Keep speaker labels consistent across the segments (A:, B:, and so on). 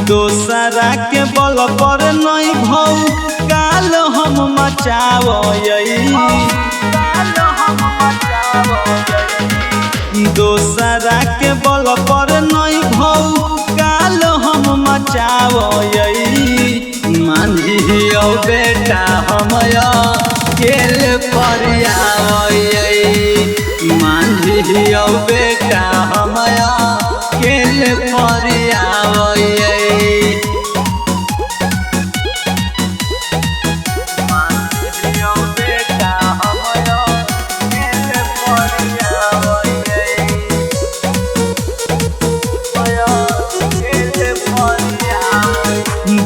A: दोसरा के बल पर नहीं भौ काल हम मचावई। दोसरा के बल पर नहीं भौ काल हम मचावई। मांझियो बेटा हम केल परियावई। मांझियो बेटा हम केल परियावई।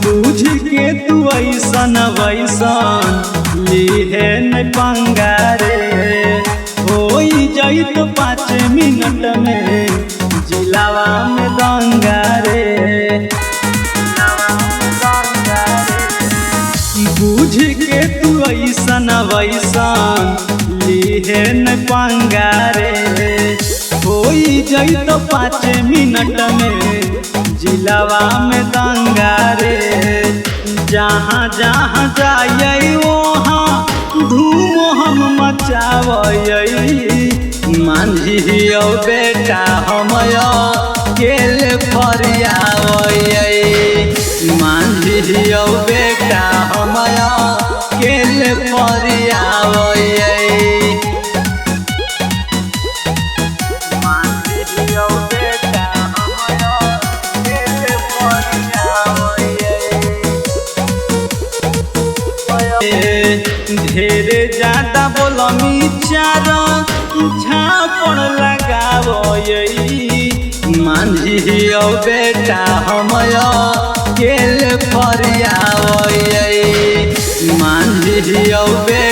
A: बुझ के तू ऐसन वैसन लीहे न पंगारे। हो जाइत 5 मिनट में जिलावा में दंगारे। बुझ के तू ऐसन वैसन लीहे न पंगारे। हो जाइत 5 मिनट में जिलावा में दंगारे। जहाँ जहाँ जाइए वहाँ धूम हम मचावई। मांझियो बेटा हम केल फरियावई। मांझियो बेटा हम केल फरियावई। ढेरे ज्यादा बोलमी चार झापड़ लगावई। मांझियो बेटा हम केल फरियावई। मांझियो बेटा